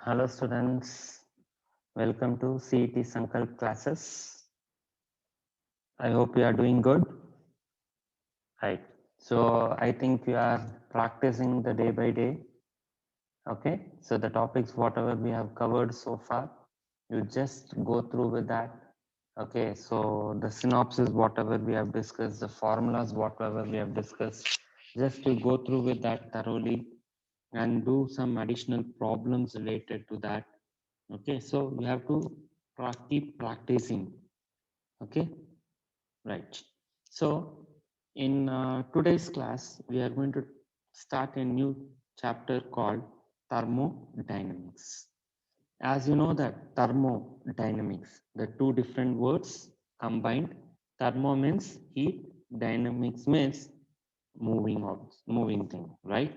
Hello students, welcome to CET Sankalp classes. I hope you are doing good. Right. So I think you are practicing the day by day. Okay. So the topics, whatever we have covered so far, you just go through with that. Okay. So the synopsis, whatever we have discussed, the formulas, whatever we have discussed, just to go through with that thoroughly and do some additional problems related to that. Okay, so you have to keep practicing. Okay, right. So in today's class, we are going to start a new chapter called thermodynamics. As you know that thermodynamics, the two different words combined, thermo means heat, dynamics means moving thing, right?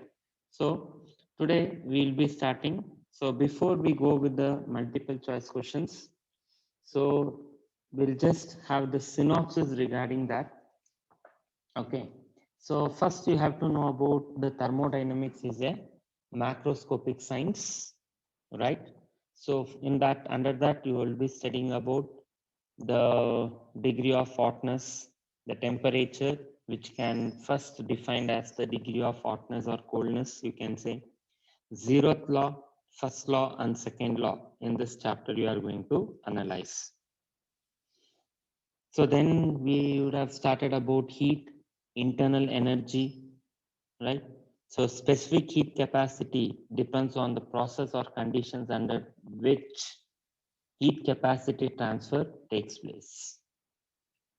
So today we'll be starting. So before we go with the multiple choice questions, so we'll just have the synopsis regarding that. Okay. So first you have to know about the thermodynamics is a macroscopic science, right? So in that, under that, you will be studying about the degree of hotness, the temperature, which can first defined as the degree of hotness or coldness, you can say. Zeroth law, first law, and second law. In this chapter, you are going to analyze. So then we would have started about heat, internal energy, right? So specific heat capacity depends on the process or conditions under which heat capacity transfer takes place.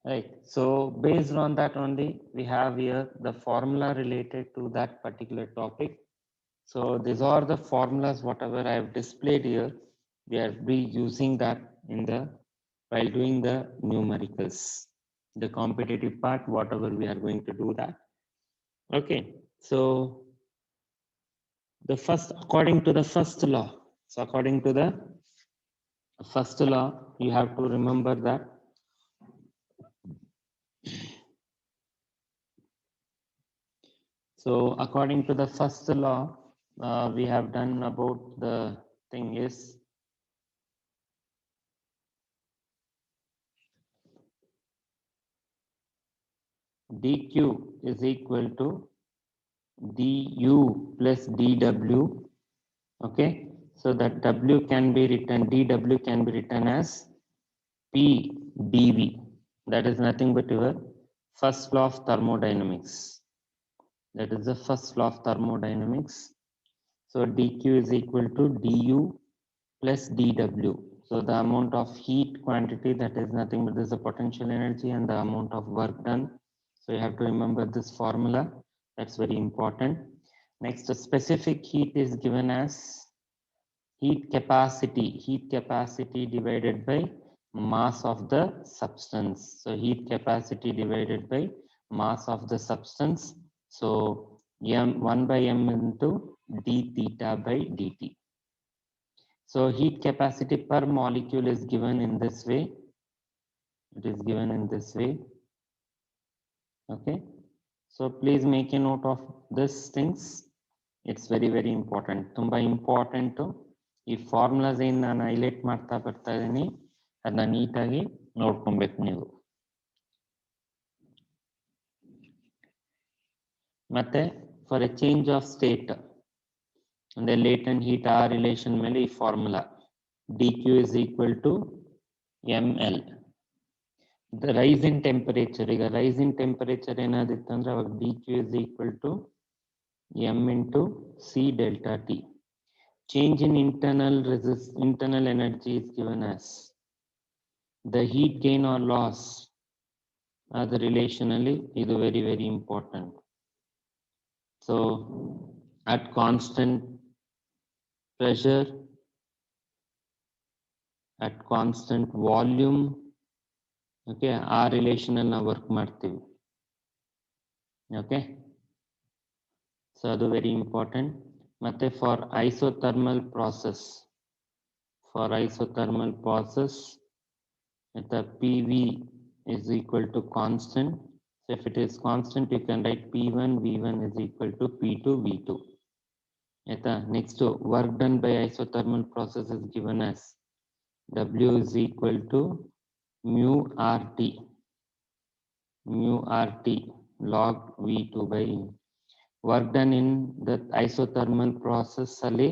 Right. So based on that only, we have here the formula related to that particular topic. So these are the formulas, whatever I have displayed here. We are be using that in the while doing the numericals, the competitive part, whatever we are going to do that. Okay. So the first, according to the first law. So according to the first law, you have to remember that so according to the first law, we have done about the thing is dq is equal to du plus dw. Okay, so that w can be written, dw can be written as p dv. That is nothing but your first law of thermodynamics. That is the first law of thermodynamics. So dq is equal to du plus dw. So the amount of heat quantity, that is nothing but this is the potential energy and the amount of work done. So you have to remember this formula. That's very important. Next, the specific heat is given as heat capacity divided by mass of the substance. So heat capacity divided by mass of the substance. So m 1 by m into d theta by dt. So heat capacity per molecule is given in this way. It is given in this way. Okay. So please make a note of these things. It's very, very important. Tumba important. ಈ formulas ಏನು ನಾನು highlight ಮಾಡ್ತಾ ಬರ್ತಾ ಇದ್ದೀನಿ ಅದನ್ನ ನೀಟಾಗಿ ನೋಡ್ಕೊಬೇಕು ನೀವು. ಮತ್ತೆ for A change of state ಅಂದ್ರೆ ಲೇಟೆಂಟ್ ಹೀಟ್ ಆ ರಿಲೇಷನ್ ಮೇಲೆ ಈ formula dq is equal to ml. The rise in temperature, ಈಗ rise in temperature ಏನಾದಿತ್ತು ಅಂದ್ರೆ ಅವಾಗ dq is equal to m into c delta t. Change in internal energy is given as the heat gain or loss. The relationally is very, very important. So at constant pressure, at constant volume, okay, ಆ relation ನಾವು work ಮಾಡ್ತೀವಿ. Okay, so ಅದು very important. ಮತ್ತೆ for isothermal process, PV is equal to constant. So if it is constant, you can write P1 V1 is equal to P2 V2. Next, work done by isothermal process is given as W is equal to mu RT log V2 by work done in the isothermal process ಅಲ್ಲಿ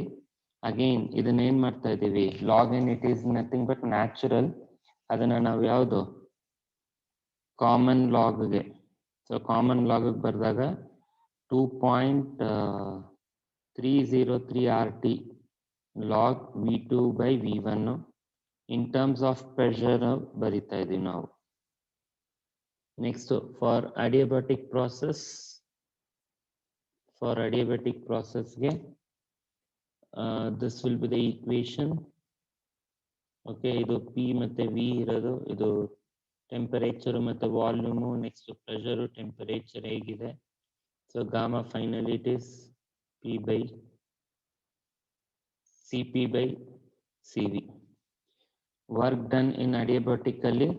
again ಇದನ್ನ ಏನ್ ಮಾಡ್ತಾ ಇದೀವಿ log in it is nothing but natural ಅದನ್ನ ನಾವು ಯಾವುದು common ಲಾಗ್ಗೆ so common log ಬರೆದಾಗ 2.303 RT log V2 by V1 in terms of pressure ಬರಿತಾ ಇದೀವಿ ನಾವು. Next, for adiabatic process this will be the equation. Okay, ಇದು P ಮತ್ತೆ V ಇರೋದು, ಇದು ಟೆಂಪರೇಚರ್ ಮತ್ತೆ ವಾಲ್ಯೂಮ್, ನೆಕ್ಸ್ಟ್ ಪ್ರೆಷರ್ ಟೆಂಪರೇಚರ್ ಹೇಗಿದೆ. So gamma finally it is P by Cp by Cv. Work done in adiabatic ಅಲ್ಲಿ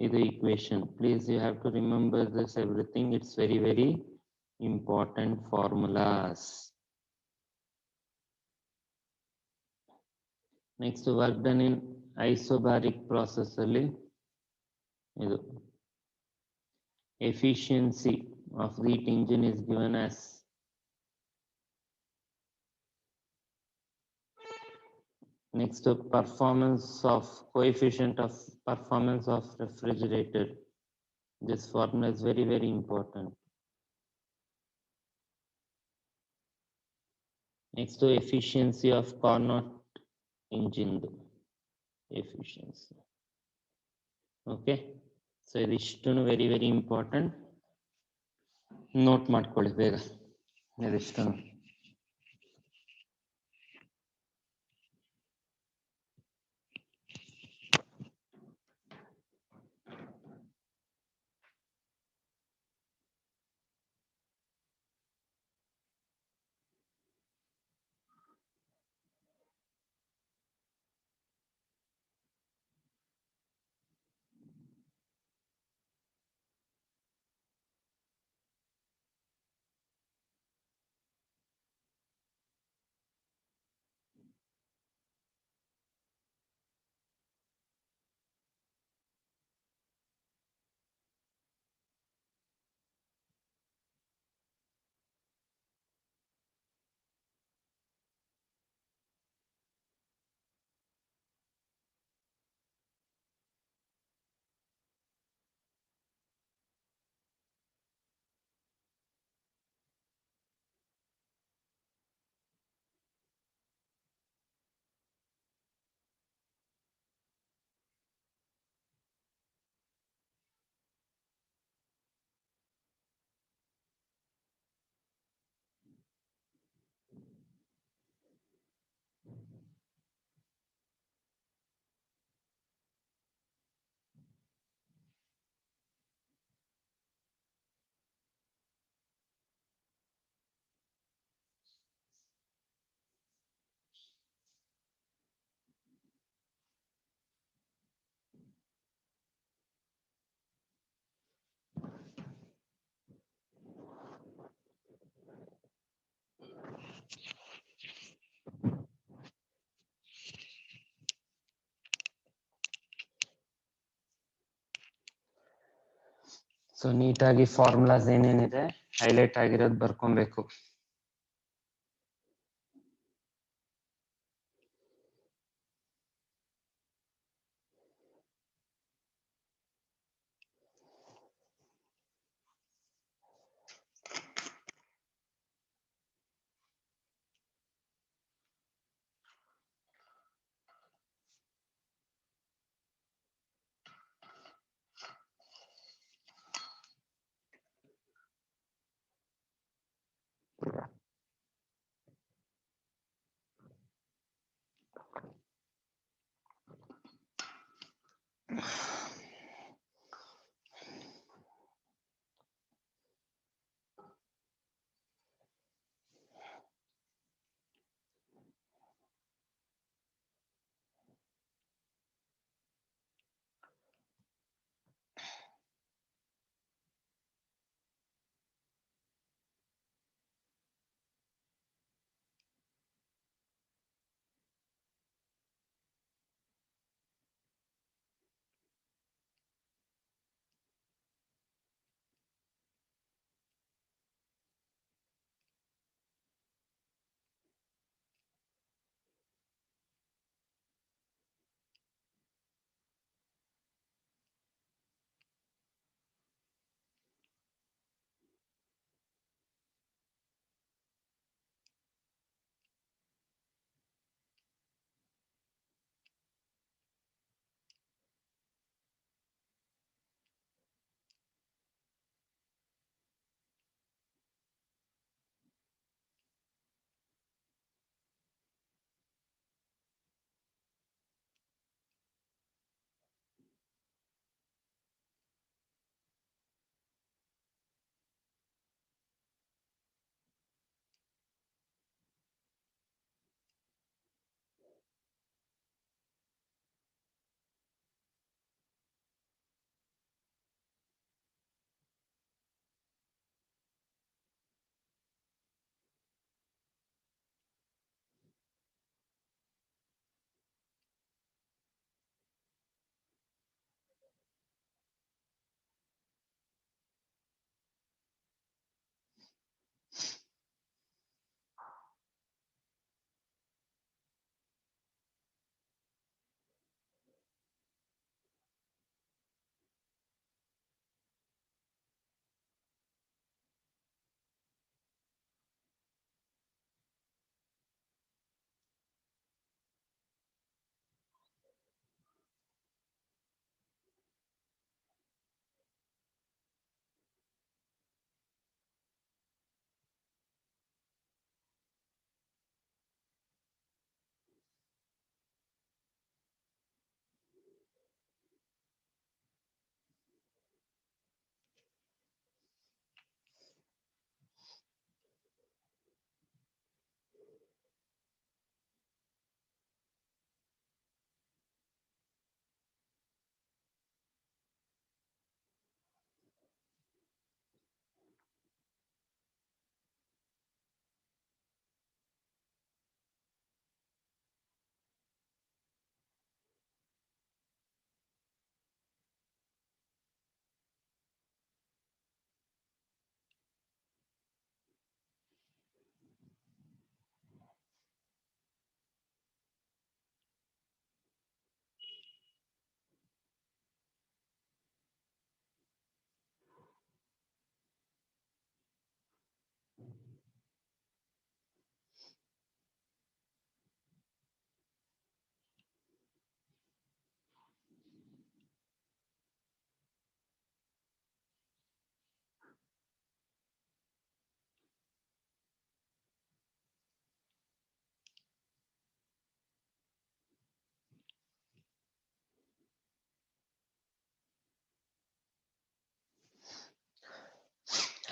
ಇದು equation. Please you have to remember this everything. It's very important formulas. Next, work done in isobaric process ಅಲ್ಲಿ ಇದು efficiency of the heat engine is given as next coefficient of performance of refrigerator. This formula is very important. Next, efficiency of Carnot engine efficiency. Okay, so ಇದಷ್ಟನ್ನು very important. Note ಮಾಡ್ಕೊಳ್ಳಿ ಬೇಗ ಇದಷ್ಟನ್ನು. So ನೀಟಾಗಿ formulas ಏನೇನಿದೆ highlight ಆಗಿರೋದು ಬರ್ಕೊಬೇಕು.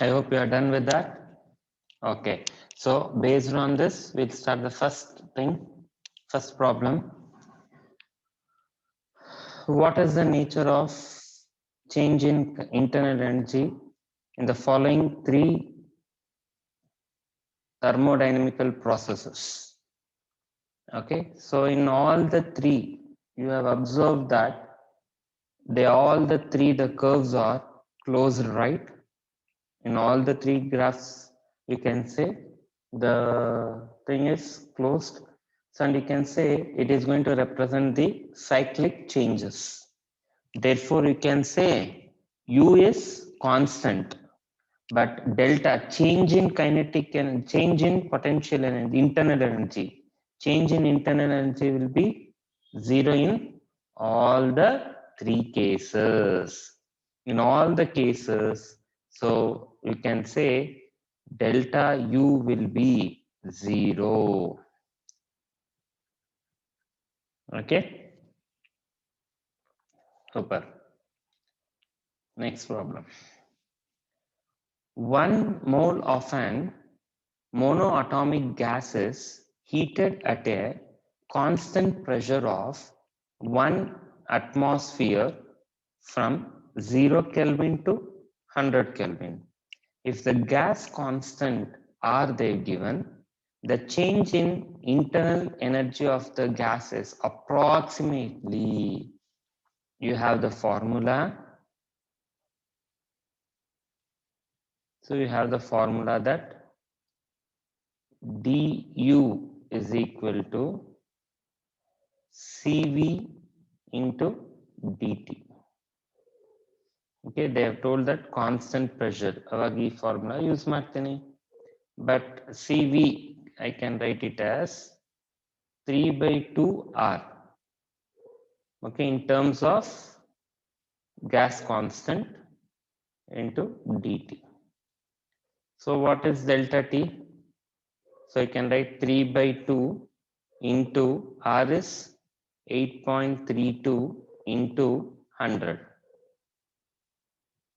I hope you are done with that. Okay, so based on this, we'll start the first thing, first problem. What is the nature of change in internal energy in the following three thermodynamical processes? Okay, so in all the three, you have observed that the curves are closed, right? In all the three graphs, you can say the thing is closed. So, and you can say it is going to represent the cyclic changes. Therefore, you can say U is constant, but delta change in kinetic and change in potential energy, internal energy, change in internal energy will be zero in all the three cases. In all the cases, so you can say delta U will be zero. Okay. Super. Next problem. 1 mole of an monoatomic gas is heated at a constant pressure of 1 atmosphere from 0 Kelvin to 100 Kelvin. If the gas constant are they given, the change in internal energy of the gas is approximately, you have the formula. So you have the formula that du is equal to Cv into dt. Okay, they have told that constant pressure. Avagi formula use ಮಾಡ್ತೀನಿ. But Cv, I can write it as 3/2 R. Okay, in terms of gas constant into dt. So what is delta T? So I can write 3/2 into R is 8.32 into 100.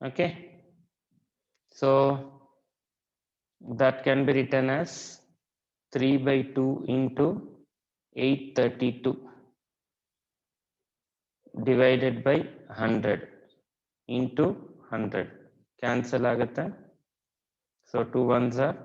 Okay, so that can be written as 3/2 into 832 divided by 100 into 100. Cancel agata. So 2 ones are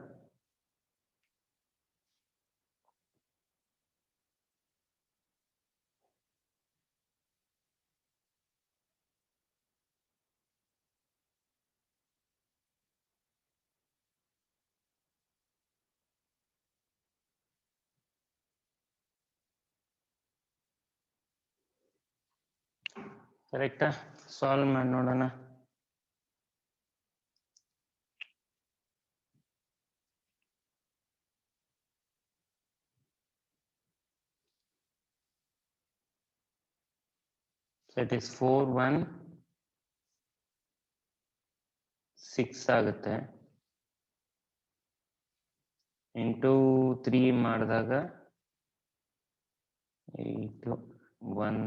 correct. Solve ಮಾಡೋಣ. So it is 416 ಆಗುತ್ತೆ into 3 ಮಾಡಿದಾಗ 8 1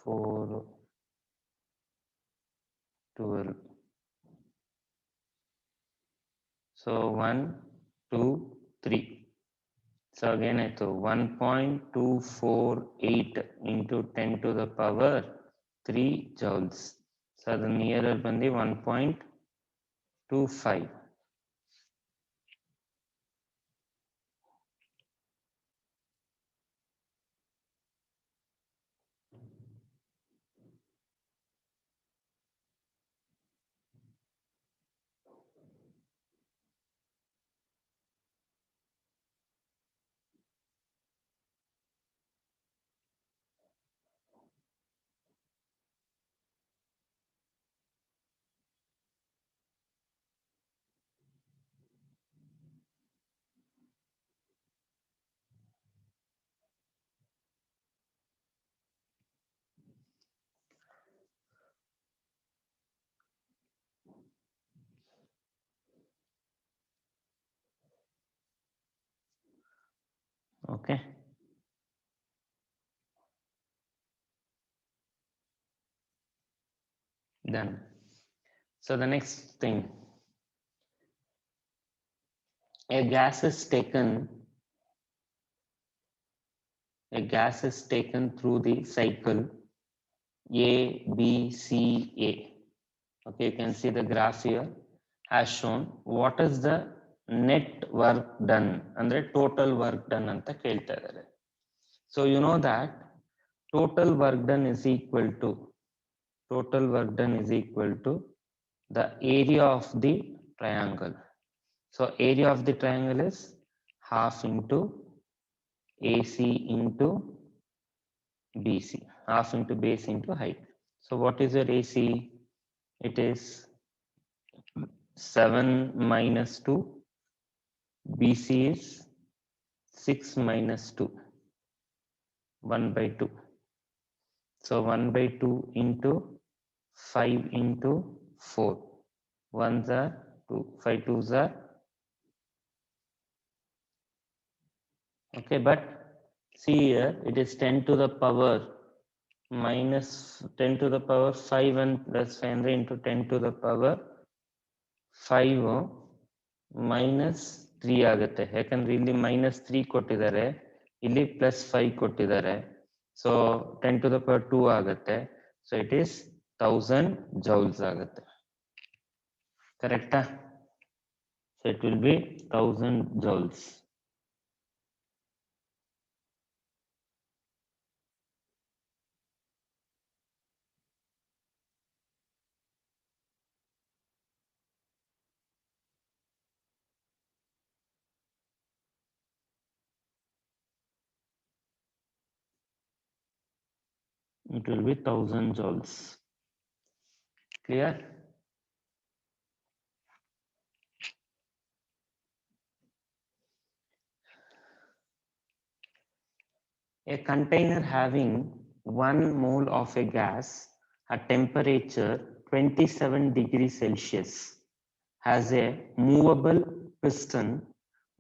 4 12. So 1 2 3. So again I thought 1.248 into 10 to the power 3 joules. So the nearer bandi 1.25. Okay. done. So the next thing, a gas is taken through the cycle A, B, C, A. Okay, you can see the graph here has shown what is the net work done, andre total work done anta kelta idare. So you know that total work done is equal to the area of the triangle. So area of the triangle is half into AC into BC, half into base into height. So what is your AC? It is 7 minus 2. BC is 6 minus 2, 1 by 2. So 1 by 2 into 5 into 4. 1s are 2, 5 2s are. Okay, but see here, it is 10 to the power minus 10 to the power 5 and plus 5 into 10 to the power 5 minus 3 ಆಗುತ್ತೆ. ಯಾಕಂದ್ರೆ ಇಲ್ಲಿ minus 3 ಕೊಟ್ಟಿದ್ದಾರೆ, ಇಲ್ಲಿ plus 5 ಕೊಟ್ಟಿದ್ದಾರೆ. So 10 to the power 2 ಆಗುತ್ತೆ. So it is 1000 joules ಆಗುತ್ತೆ. Correcta? So it will be 1000 joules. It will be 1000 joules. Clear? A container having 1 mole of a gas at temperature 27 degrees Celsius has a movable piston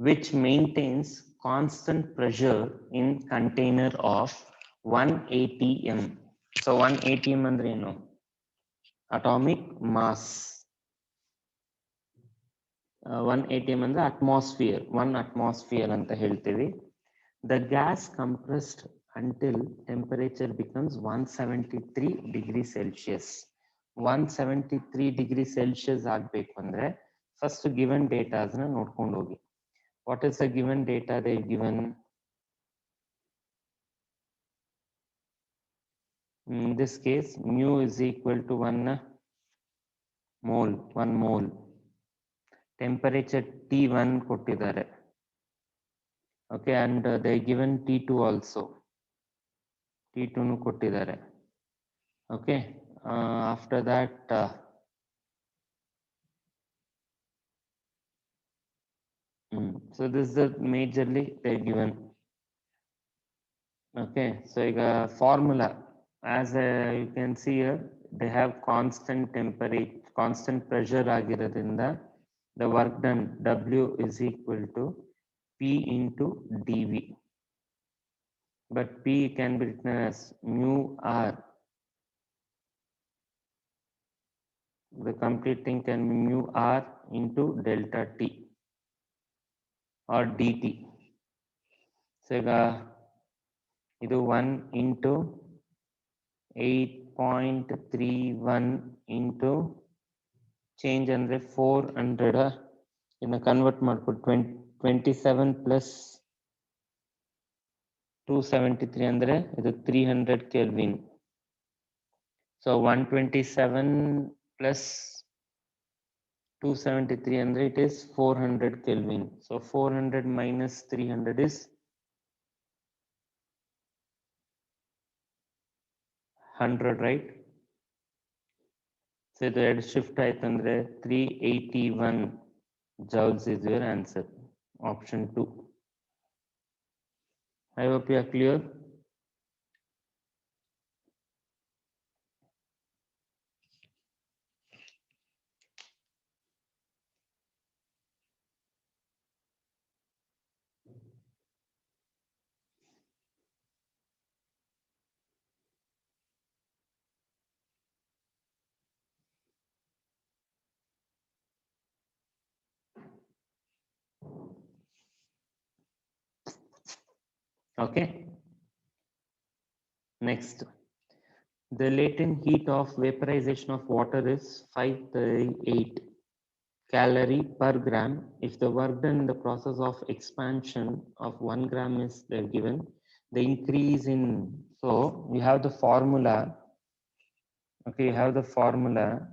which maintains constant pressure in container of 1 atm. So 1 atm andre eno? Atomic mass. 1 atm ಅಂದ್ರೆ atmosphere, 1 atmosphere ಅಂತ ಹೇಳ್ತೀವಿ. The gas compressed until temperature becomes 173 degrees Celsius. 173 degrees Celsius ಆಗಬೇಕು ಅಂದ್ರೆ first given data ನ ನೋಡ್ಕೊಂಡು ಹೋಗಿ. What is the given data they've given? In this case, mu is equal to 1 mole. Temperature T1 ಕೊಟ್ಟಿದ್ದಾರೆ. Okay, and they given T2 also. T2 nu ಕೊಟ್ಟಿದ್ದಾರೆ. Okay, after that so this is the majorly they given. Okay, so formula as you can see here, they have constant temperature, constant pressure ಆಗಿರೋದ್ರಿಂದ the work done W is equal to P into dV, but P can be written as mu R. The complete thing can be mu R into delta T or dt. So ಇದು 1 into 8.31 into change ಅಂದ್ರೆ 400 ಇದನ್ನ convert ಮಾಡ್ಕೊಟ್ಟು 27 plus 273 ಅಂದ್ರೆ ಇದು 300 Kelvin. So 127 plus 273 andre it is 400 Kelvin. So 400 minus 300 is 100, right? So the shift aitandre 381 joules is your answer. Option 2. I hope you are clear. Okay. Next, the latent heat of vaporization of water is 538 calorie per gram. If the work done in the process of expansion of 1 gram is given, the increase in, so you have the formula, okay, you have the formula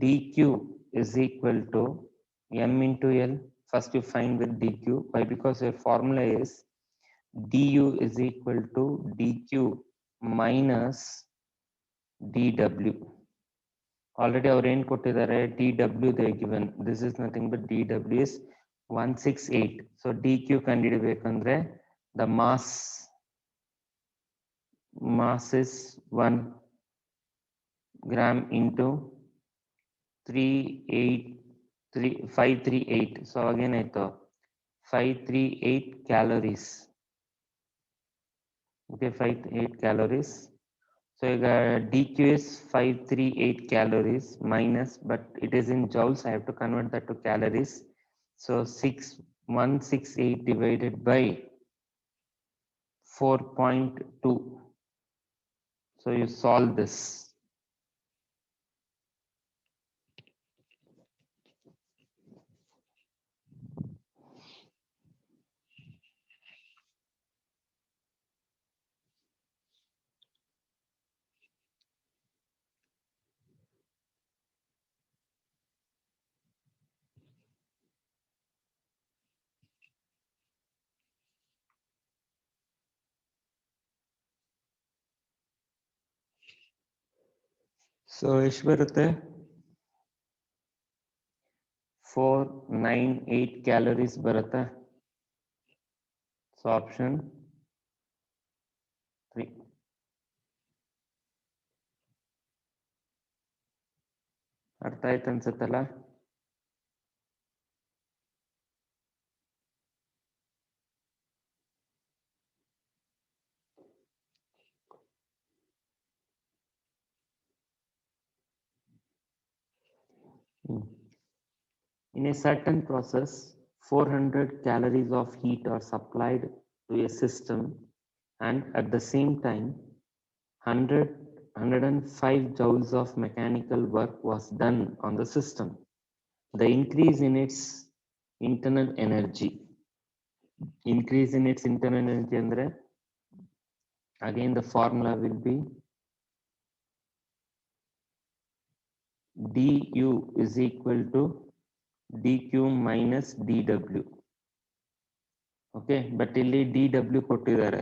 dq is equal to m into L. First you find with dq. Why? Because your formula is du is equal to dq minus dw. Already our ಏನು ಕೊಟ್ಟಿದ್ದಾರೆ dw they given. This is nothing but dw is 168. So dq ಕಂಡುಹಿಡಿಯಬೇಕಂದ್ರೆ the mass is 1 gram into 538. So again ಆಯ್ತು 538 calories. Okay, 538 calories. So dq is 538 calories minus, but it is in joules. I have to convert that to calories. So 168 divided by 4.2. So you solve this. So ಎಷ್ಟು ಬರುತ್ತೆ 498 calories ಬರುತ್ತೆ. So option 3. ಅರ್ಥ ಆಯ್ತು ಅನ್ಸುತ್ತಲ್ಲ. In a certain process, 400 calories of heat are supplied to a system, and at the same time 105 joules of mechanical work was done on the system. The increase in its internal energy andre, again the formula will be du is equal to dq minus dw. Okay, but ಇಲ್ಲಿ dw ಕೊಟ್ಟಿದ್ದಾರೆ.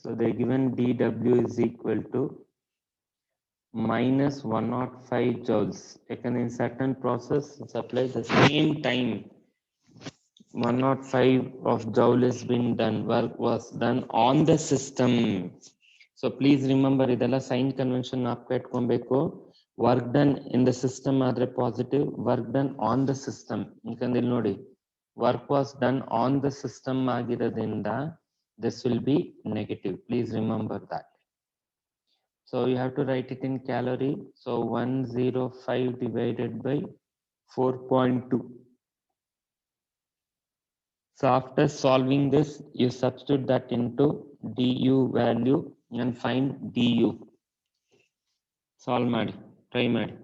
So they given dw is equal to minus 105 joules. Again, in certain process, supply the same time 105 of joule has been done. Work was done on the system. So please remember, ಇದೆಲ್ಲ sign convention ನಾಪ್ಕ ಇಟ್ಕೊಬೇಕು. Work done in the system ಆದ್ರೆ positive, work done on the system. ಯಾಕಂದ್ರೆ ಇಲ್ಲಿ ನೋಡಿ, work was done on the system ಆಗಿರೋದ್ರಿಂದ this will be negative. Please remember that. So you have to write it in calorie. So 105 divided by 4.2. So after solving this, you substitute that into du value and find du. Solve ಮಾಡಿ, try ಮಾಡಿ.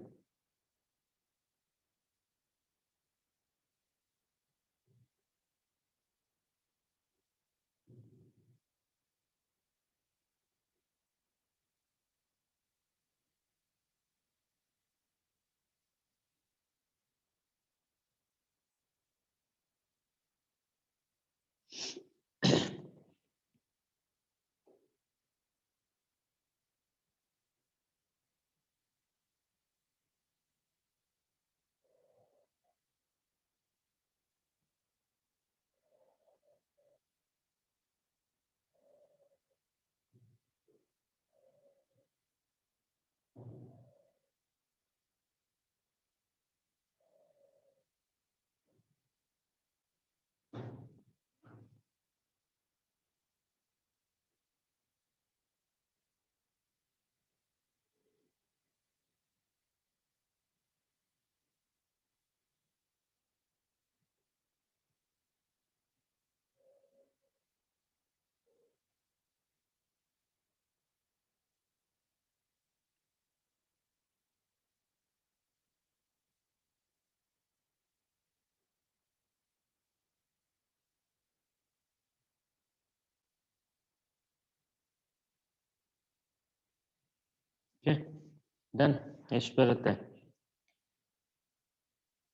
Done. ಎಷ್ಟು ಬರುತ್ತೆ?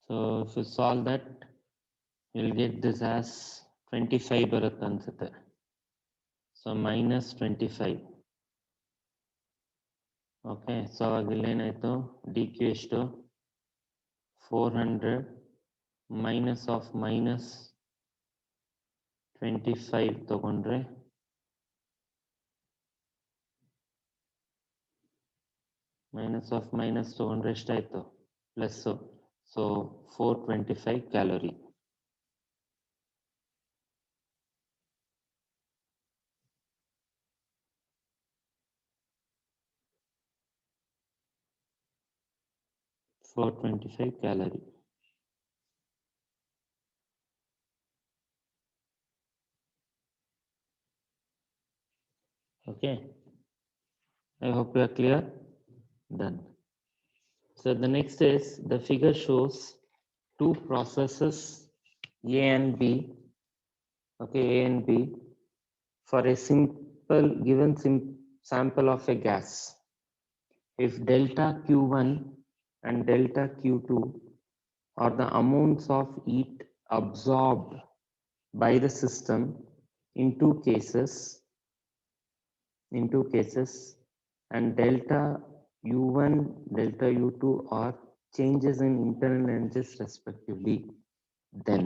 So if you solve that, you'll get this as 25 ಬರುತ್ತೆ ಅನ್ಸುತ್ತೆ. So minus 25. Okay, so ಅವಾಗ ಇಲ್ಲೇನಾಯ್ತು? dq ಎಷ್ಟು? 400 minus of minus 25 ತಗೊಂಡ್ರೆ minus of minus ತಗೊಂಡ್ರೆ ಎಷ್ಟಾಯ್ತು? Plus. So 425 calorie. calorie. Okay, I hope you are clear. Done. So the next is the figure shows two processes A and B. Okay, A and B for a simple given sample of a gas. If delta Q1 and delta Q2 are the amounts of heat absorbed by the system in two cases, and delta U1, delta U2 are changes in internal energies respectively, then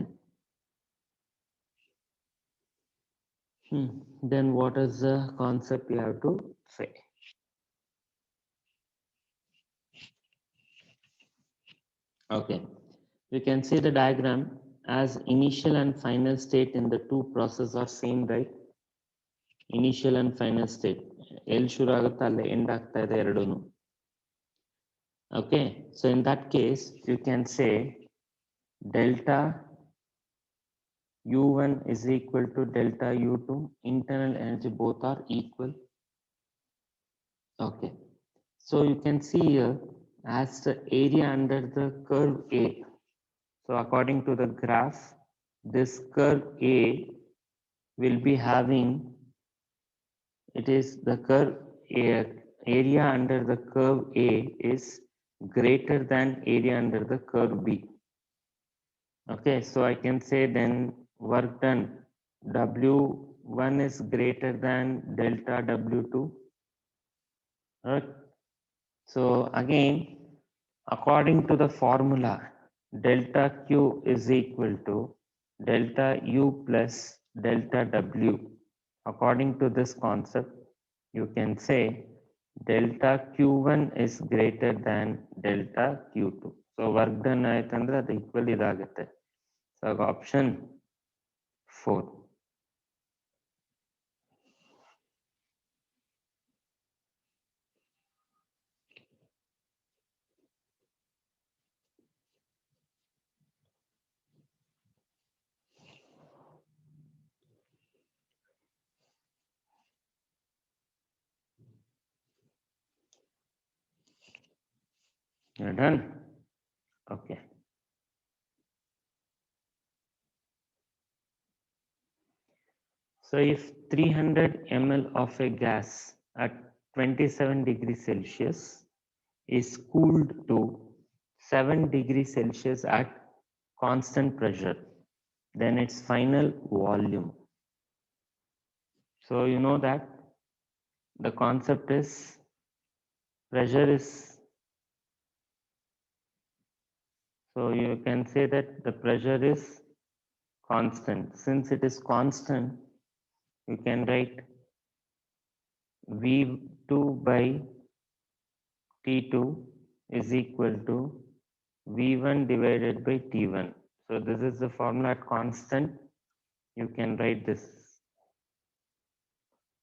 what is the concept you have to say? Okay, you can see the diagram as initial and final state in the two processes are same, right? Initial and final state. ಎಲ್ಲಿ ಶುರು ಆಗುತ್ತಾ ಅಲ್ಲೇ end ಆಗ್ತಾ ಇದೆ ಎರಡೂನು. Okay, so in that case you can say delta U1 is equal to delta U2. Internal energy both are equal. Okay, so you can see here as the area under the curve A. So according to the graph, this curve A will be having, it is the curve area under the curve A is greater than area under the curve B. Okay, so I can say then work done W1 is greater than delta W2. Right? So again, according to the formula, delta Q is equal to delta U plus delta W. According to this concept, you can say delta Q1 is greater than delta Q2. So work done ಆಯ್ತಂದ್ರೆ ಅದು equal ಇದಾಗುತ್ತೆ. So option 4. You're done? Okay. So if 300 ml of a gas at 27 degrees Celsius is cooled to 7 degrees Celsius at constant pressure, then its final volume. So you know that the concept is pressure is, so you can say that the pressure is constant. Since it is constant, you can write V2 by T2 is equal to V1 divided by T1. So this is the formula at constant. You can write this.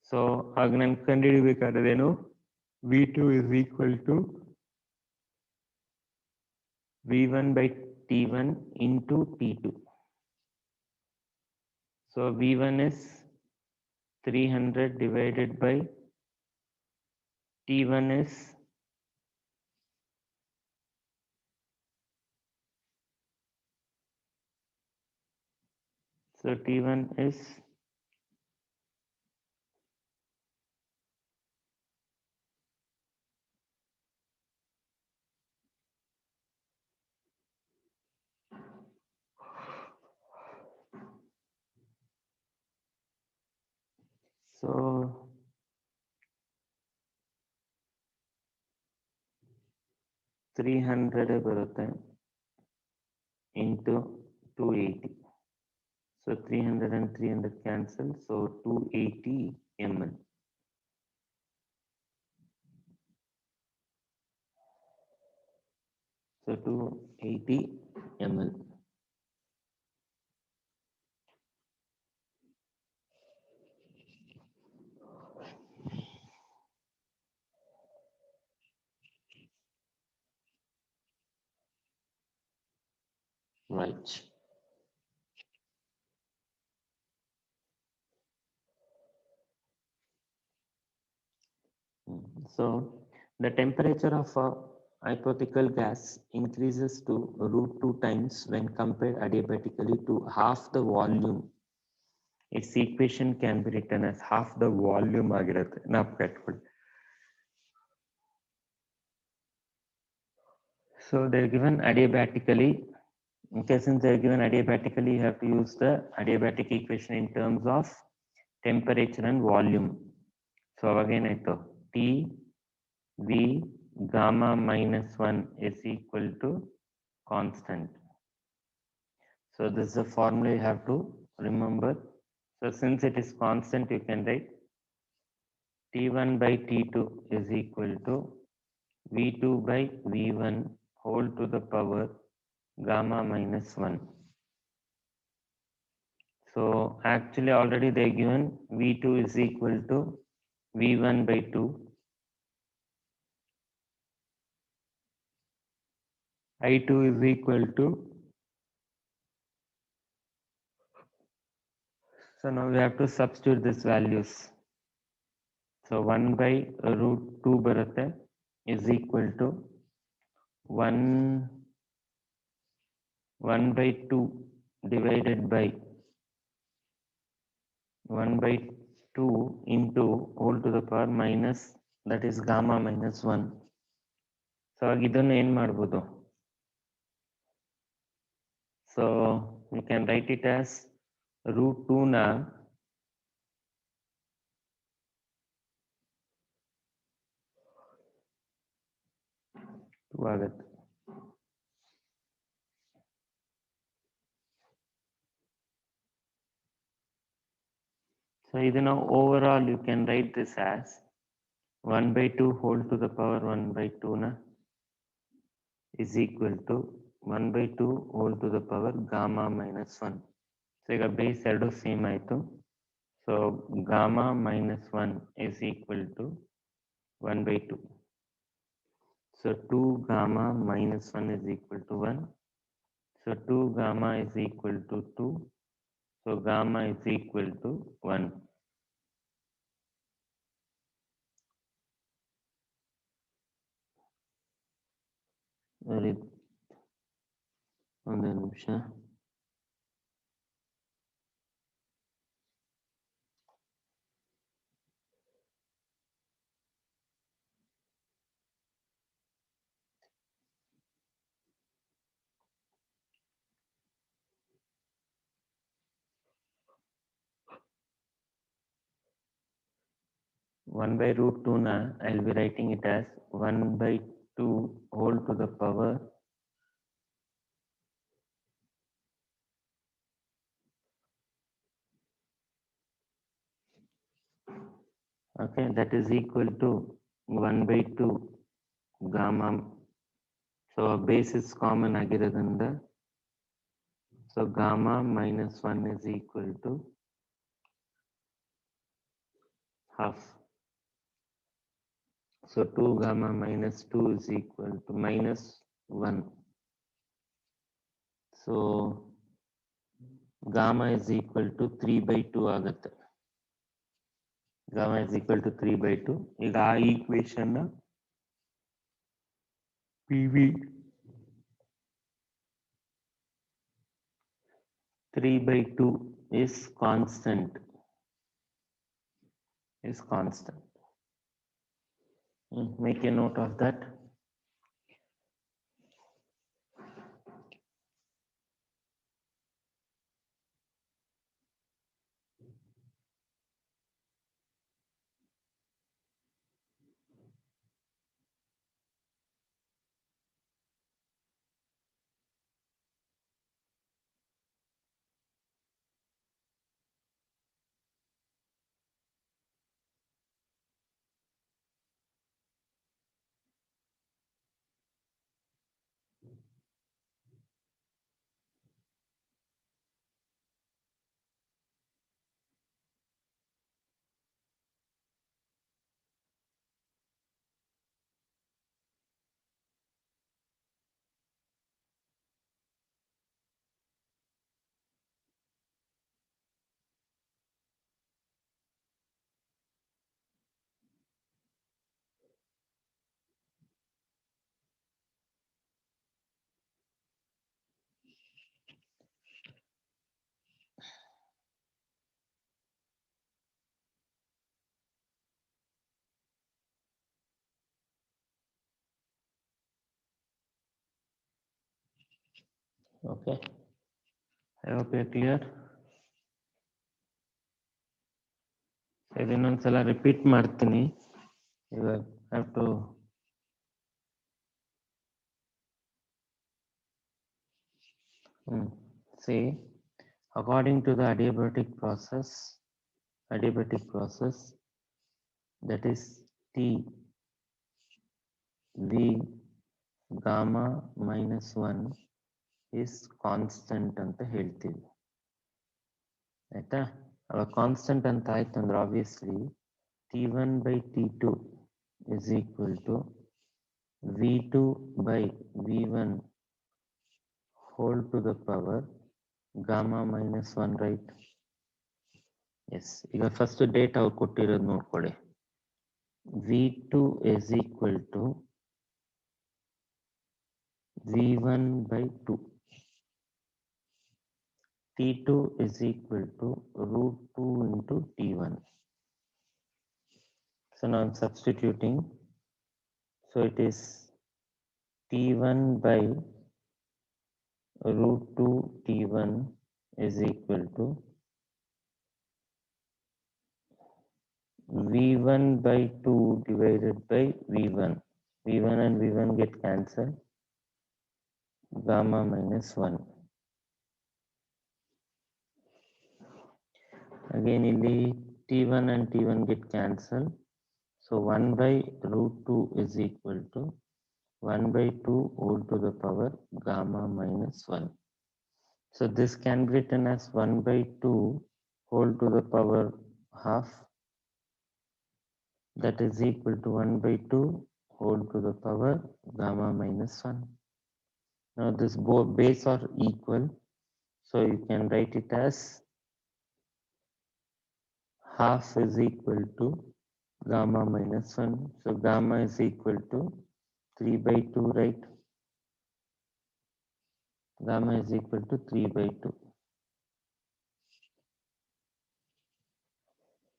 So Agnan ಕಂಡುಹಿಡಿಯಬೇಕಾದರೇನು? V2 is equal to V1 by T1 into T2. So V1 is 300 divided by T1 is So 300 ಬರುತ್ತೆ into 280. So 300 and 300 cancel. So 280 ml. So 280 ml. Right. So the temperature of a hypothetical gas increases to √2 times when compared adiabatically to half the volume. Its equation can be written as half the volume ಆಗಿರುತ್ತೆ ನೆನಪಿಟ್ಕೊಳ್ಳಿ. So they're given adiabatically. Okay, since they're given adiabatically, you have to use the adiabatic equation in terms of temperature and volume. So again, T V gamma minus 1 is equal to constant. So this is a formula you have to remember. So since it is constant, you can write T1 by T2 is equal to V2 by V1 whole to the power gamma minus 1. So actually already they given V2 is equal to V1 by 2. I2 is equal to, so now we have to substitute these values. So 1 by √2 ಬರುತ್ತೆ is equal to 1 by 2 divided by 1 by 2 into whole to the power minus, that is gamma minus 1. So ಇದನ್ನು ಏನು ಮಾಡ್ಬೋದು? So we can write it as √2 ನ 2 ಆಗುತ್ತೆ. So ಇದನ್ನ overall you can write this as 1 by 2 whole to the power 1 by 2 na is equal to 1 by 2 whole to the power gamma minus 1. So ಈಗ base ಎರಡು same ಆಯಿತು. So gamma minus 1 is equal to 1 by 2. So 2 gamma minus 1 is equal to 1. So 2 gamma is equal to 2. So gamma is equal to 1. ಒಂದು ನಿಮಿಷ. One by √2 na I'll be writing it as 1 by 2 whole to the power okay, that is equal to 1 by 2 gamma. So base is common ಆಗಿರೋದ್ರಿಂದ so gamma minus 1 is equal to half. So 2 gamma minus 2 is equal to minus 1. So gamma is equal to 3 by 2 ಆಗುತ್ತೆ. Gamma is equal to 3 by 2. ಈಗ ಆ equation PV 3 by 2 is constant. Make a note of that. Okay, I hope you're clear. ಇದನ್ನೊಂದ್ಸಲ repeat ಮಾಡ್ತೀನಿ. You have to see, according to the adiabatic process, that is T V gamma minus 1 is constant ಅಂತ ಹೇಳ್ತೀವಿ. ಆಯ್ತಾ? ಅವಾಗ constant ಅಂತ ಆಯ್ತು ಅಂದ್ರೆ obviously T1 by T2 is equal to V2 by V1 whole to the power gamma minus 1, right? Yes. ಈಗ first data ಅವ್ರು ಕೊಟ್ಟಿರೋದು ನೋಡ್ಕೊಳ್ಳಿ. V2 is equal to V1 by 2. T2 is equal to root 2 into T1. So now I'm substituting. So it is T1 by root 2 T1 is equal to V1 by 2 divided by V1. V1 and V1 get cancelled. Gamma minus 1. Again, illi T1 and T1 get cancelled. So 1 by root 2 is equal to 1 by 2 whole to the power gamma minus 1. So this can be written as 1 by 2 whole to the power half. That is equal to 1 by 2 whole to the power gamma minus 1. Now this both base are equal. So you can write it as half is equal to gamma minus 1. So gamma is equal to 3 by 2, right? Gamma is equal to 3 by 2.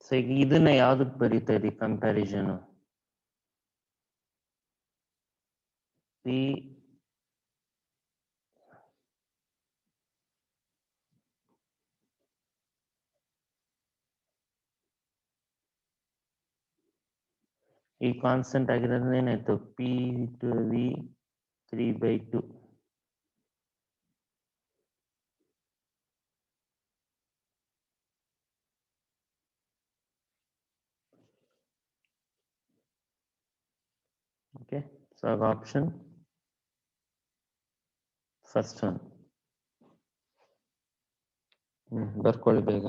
So ಇದನ್ನ ಯಾವ್ದಕ್ಕೆ ಬರೀತಾರೆ comparison? ಈ constant ಆಗಿರೋದ್ರಿಂದ ಏನಾಯ್ತು? P to V 3 by 2. Okay, so I have option first one. ಬರ್ಕೊಳ್ಳಿ ಬೇಗ.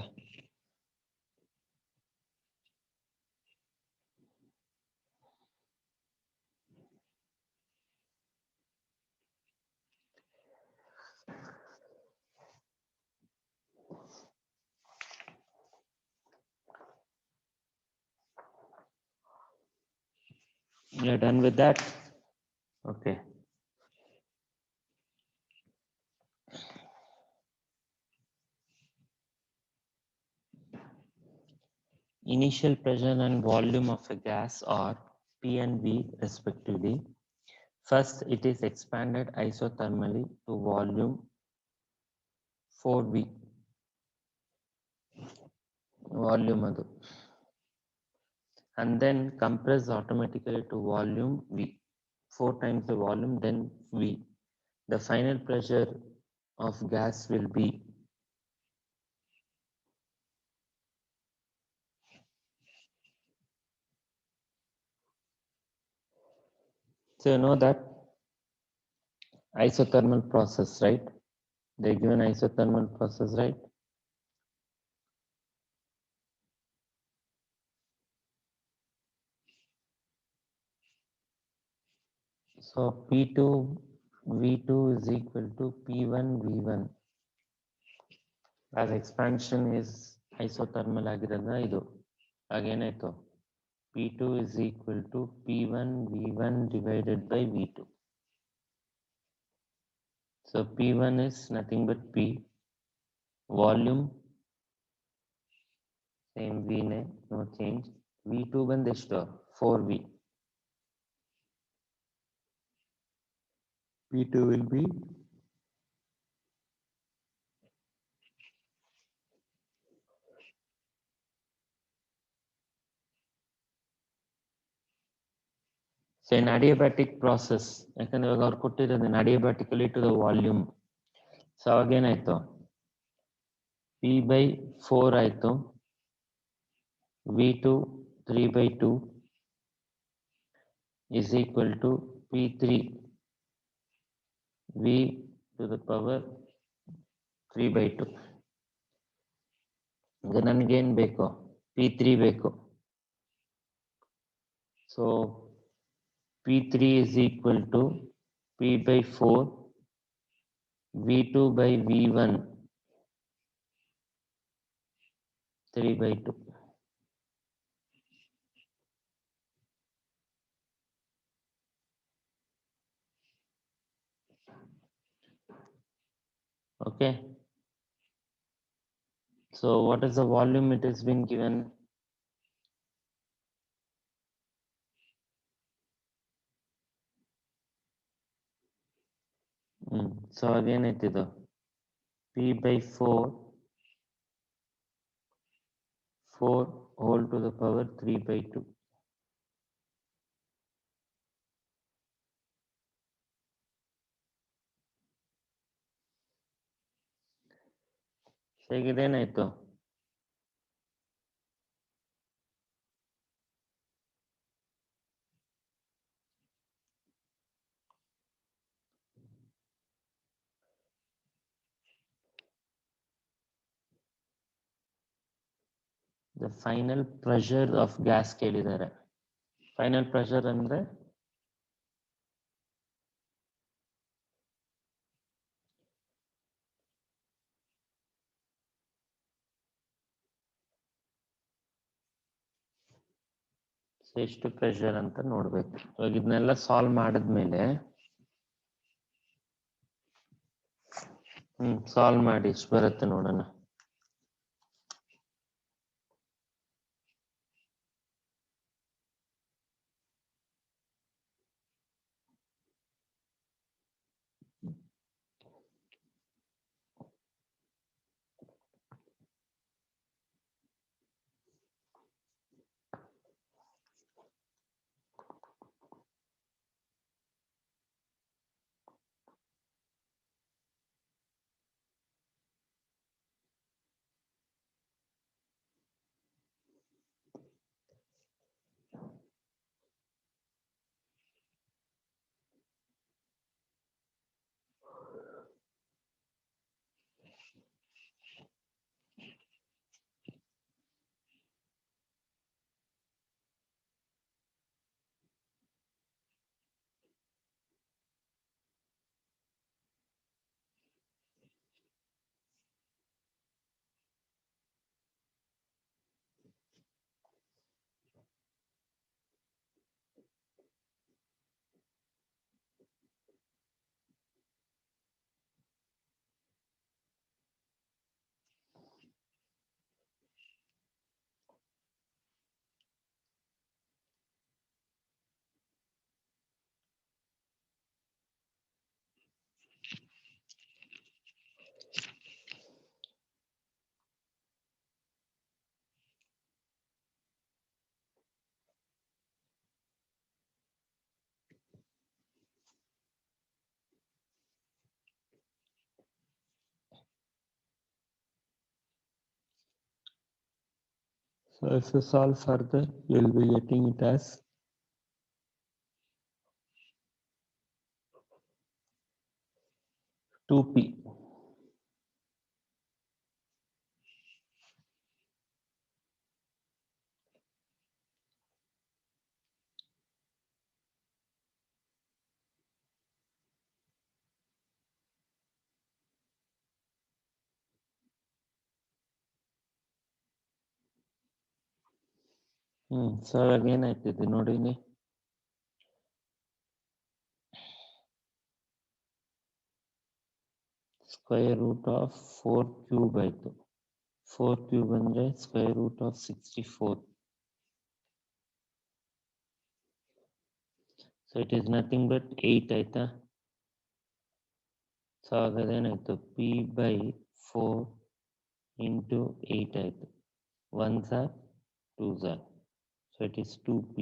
You're done with that? Okay. Initial pressure and volume of a gas are P and V respectively. First, it is expanded isothermally to volume 4V. Volume adu. And then compressed automatically to volume V. 4 times the volume, then V. The final pressure of gas will be so you know that isothermal process, right? They given isothermal process, right? So P2 V2 is equal to P1 V1. As expansion is isothermal ಆಗಿರೋದ್ರಿಂದ ಇದು ಆಗೇನಾಯ್ತು? P2 is equal to P1 V1 divided by V2. So P1 is nothing but P. Volume same V ne, no change. V2 ಬಂದೆಷ್ಟು? 4V. P2 will be so in ಅಡಿಯಾಬ್ಯಾಟಿಕ್ process, ಯಾಕಂದ್ರೆ ಇವಾಗ ಅವ್ರು ಕೊಟ್ಟಿರೋದೇನು ಅಡಿಯಾಬ್ಯಾಟಿಕಲಿ to the volume. So ಅವಾಗ ಏನಾಯ್ತು, P/4 ಆಯ್ತು, V2 3/2 is equal to P3 V to the power 3/2. ಈಗ ನನ್ಗೇನ್ ಬೇಕು, P3 ಬೇಕು. So P3 is equal to P/4 V2 by V1 3/2. Okay. So what is the volume it has been given? So again it is P/4 4 whole to the power 3/2. So ಇದೇನಾಯ್ತು, the final pressure of gas ಕೇಳಿದ್ದಾರೆ. Final pressure ಅಂದ್ರೆ ಎಷ್ಟು pressure ಅಂತ ನೋಡ್ಬೇಕು. ಇವಾಗ ಇದನ್ನೆಲ್ಲ solve ಮಾಡಿದ್ಮೇಲೆ solve ಮಾಡಿ ಎಷ್ಟು ಬರುತ್ತೆ ನೋಡೋಣ. So if you solve further, you'll be getting it as two P. So again ಆಯ್ತಿದೆ ನೋಡಿ ಇಲ್ಲಿ. Square root of 4 cube ಆಯ್ತು. 4 cube ಅಂದ್ರೆ square root of 64. So it is nothing but 8 ಆಯ್ತಾ. ಸೊ ಹಾಗಾದೇನಾಯ್ತು, P/4 into 8 ಆಯ್ತು. 1s are 2s are. So it is 2P.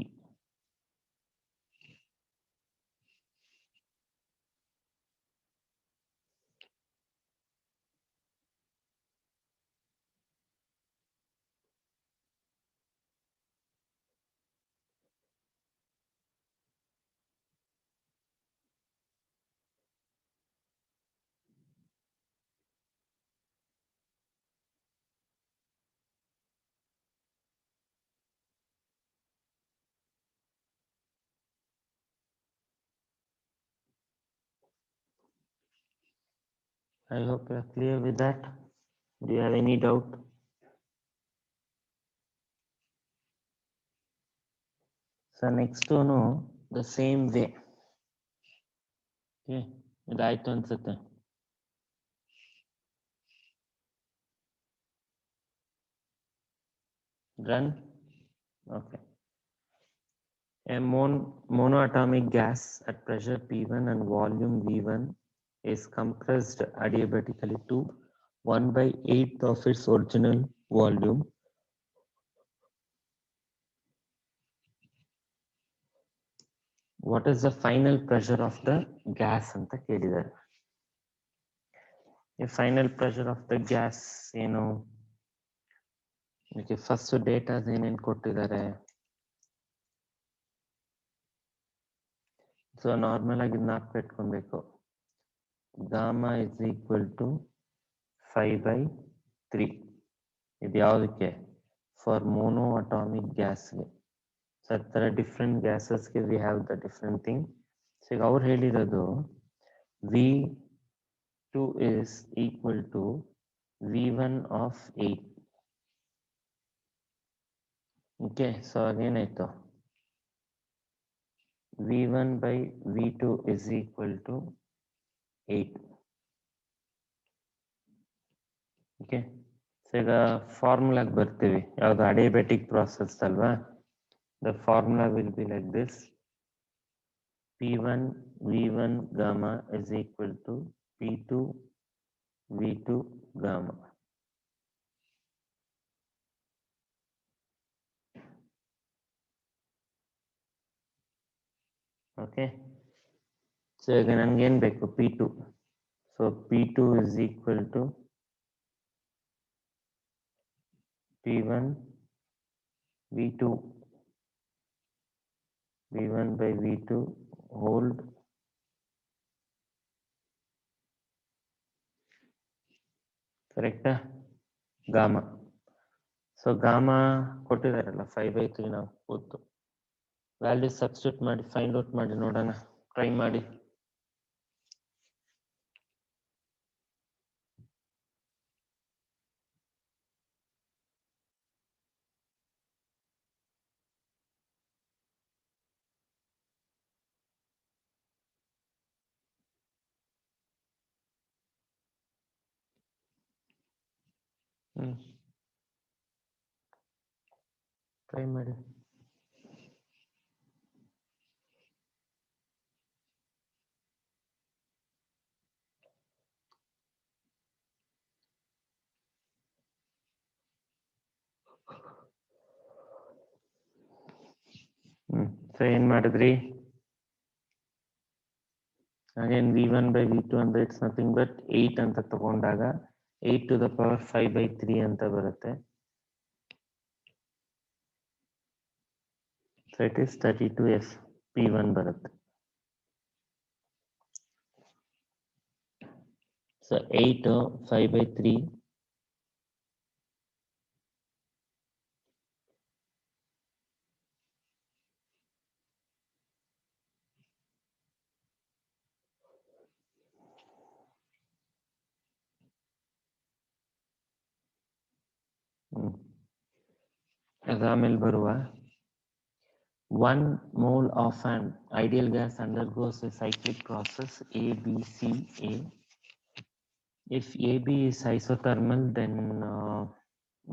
I hope you are clear with that. Do you have any doubt? So next one, the same way. Okay, ಇದಾಯ್ತು ಅನ್ಸುತ್ತೆ. Run. Okay. A monoatomic gas at pressure P1 and volume V1 is compressed adiabatically to 1/8 of its original volume. What is the final pressure of the gas ಅಂತ ಕೇಳಿದ್ದಾರೆ. The final pressure of the gas ಏನು ಇದಕ್ಕೆ first datas ಏನೇನು ಕೊಟ್ಟಿದ್ದಾರೆ. So normal ಆಗಿ ಇದನ್ನ ಹಾಕ್ಬಿಟ್ಕೊಬೇಕು. Gamma is equal to 5/3. ಇದು ಯಾವುದಕ್ಕೆ? ಫಾರ್ ಮೋನೋ ಅಟಾಮಿಕ್ ಗ್ಯಾಸ್ಗೆ. ಸೊ ಆ ಥರ ಡಿಫ್ರೆಂಟ್ ಗ್ಯಾಸಸ್ಗೆ we have the different thing. So ಈಗ ಅವ್ರು ಹೇಳಿರೋದು V2 is equal to V1 of 8. Okay, so ಅದೇನಾಯ್ತು? V1 by V2 is equal to 8. Okay, so ಈಗ ಫಾರ್ಮುಲಾಗೆ ಬರ್ತೀವಿ. ಯಾವುದು ಅಡಿಯಾಬ್ಯಾಟಿಕ್ ಪ್ರಾಸೆಸ್ ಅಲ್ವಾ? The formula will be like this. P1 V1 gamma is equal to P2 V2 gamma. Okay, so ಈಗ ನನಗೇನು ಬೇಕು? P2. So P2 is equal to P1 V2 V1 by V2 hold correct gamma. So gamma ಕೊಟ್ಟಿದಾರಲ್ಲ 5/3 ನಾವು ಗೊತ್ತು. Value substitute ಮಾಡಿ find out ಮಾಡಿ ನೋಡೋಣ. Try ಮಾಡಿ. Try ಮಾಡಿ. ಸೊ ಏನ್ ಮಾಡಿದ್ರಿ? ಅಗೇನ್ V1 by V2 ಅಂದ್ರೆ ಇಟ್ಸ್ ನಥಿಂಗ್ ಬಟ್ 8 ಅಂತ ತಗೊಂಡಾಗ 8 to the power 5/3 ಅಂತ ಬರುತ್ತೆ. So it is 32 P1 ಬರುತ್ತೆ. So 8 5/3 ಆಮೇಲೆ ಬರುವ 1 mole of an ideal gas undergoes a cyclic process ABCA. If AB is isothermal, then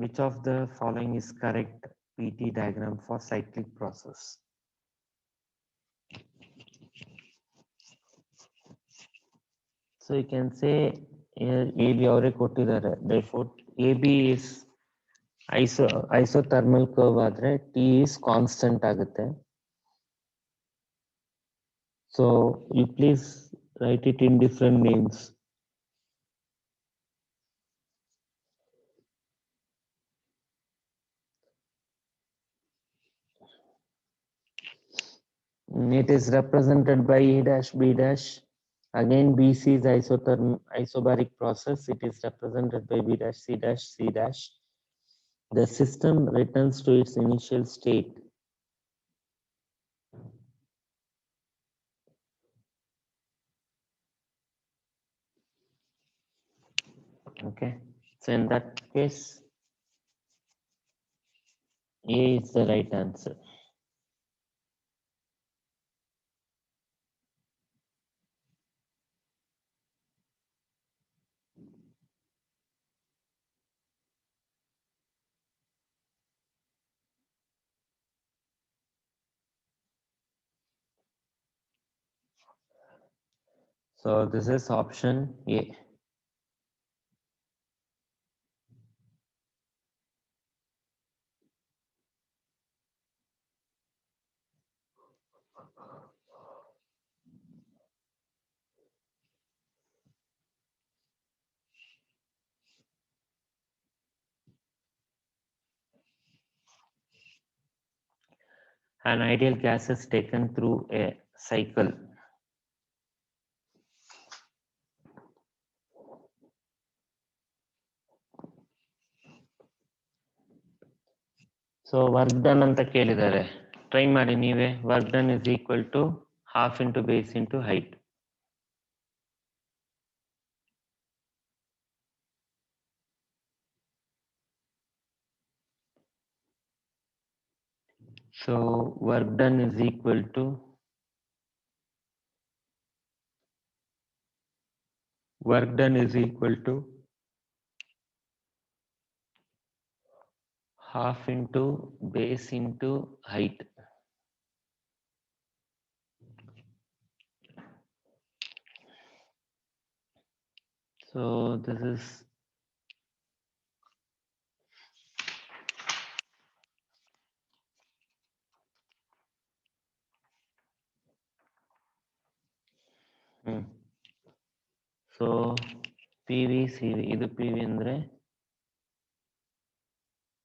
which of the following is correct PT diagram for cyclic process? So you can say here AB ಅವರೇ ಕೊಟ್ಟಿದ್ದಾರೆ. Therefore AB is isothermal curve ಆದ್ರೆ T is constant ಆಗುತ್ತೆ. So you please write it in different names. It is represented by A dash B dash. Again BC is isobaric process. It is represented by B dash C dash C dash. The system returns to its initial state. Okay, so in that case, A is the right answer. So this is option A. An ideal gas is taken through a cycle. So work done ಅಂತ ಕೇಳಿದ್ದಾರೆ, try ಮಾಡಿ ನೀವೇ. Work done is equal to half into base into height. So work done is equal to half into base into height. So this is so PV CV, ಇದು PV ಅಂದ್ರೆ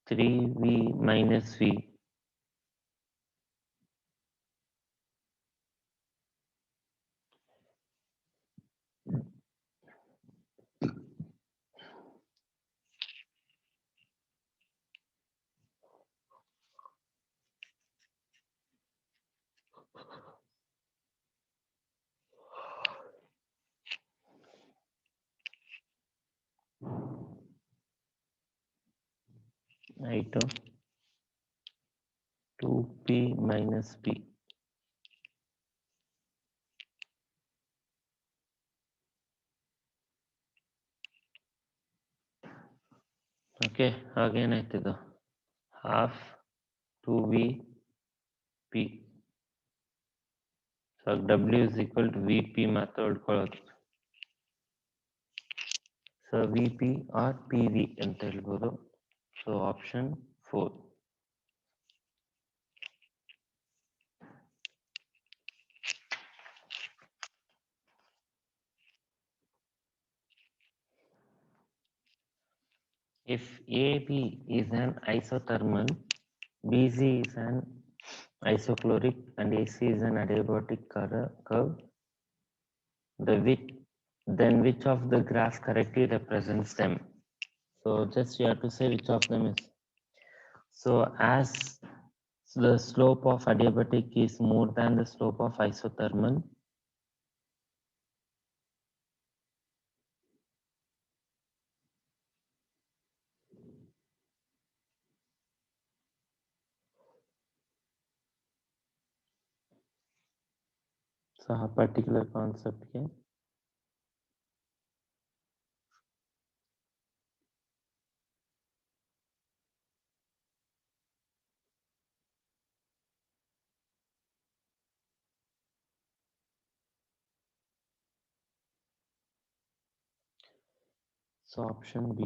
3V minus V. Height 2P minus P. Okay, ಹಾಗೇನಾಯ್ತಿದು half 2VP. So W is equal to VP ಮಾತ್ರ ಹೊಡ್ಕೊಳ್ಳೋದು. So VP or PV ಅಂತ ಹೇಳ್ಬೋದು. So option 4. If AB is an isothermal, BC is an isochloric, and AC is an adiabatic curve, then which of the graph correctly represents them? So just you have to say which of them is. So as the slope of adiabatic is more than the slope of isothermal, so a particular concept here. So option B.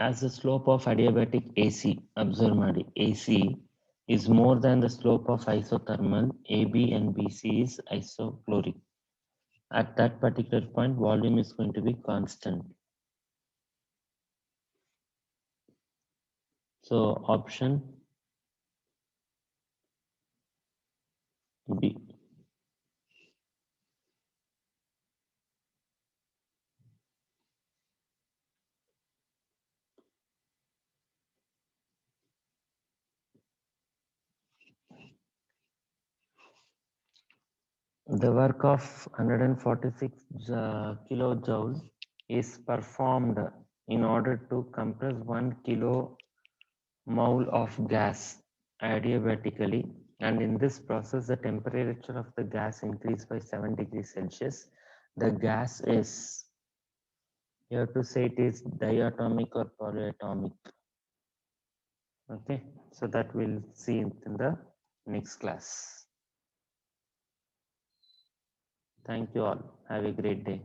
As the slope of adiabatic AC, observe ಮಾಡಿ, AC is more than the slope of isothermal, AB and BC is isochloric. At that particular point, volume is going to be constant. So option B. the work of 146 kilojoule is performed in order to compress 1 kilomole of gas adiabatically, and in this process the temperature of the gas increased by 7 degrees Celsius. The gas is, you have to say it is diatomic or polyatomic. Okay, so that we'll see in the next class. Thank you all. Have a great day.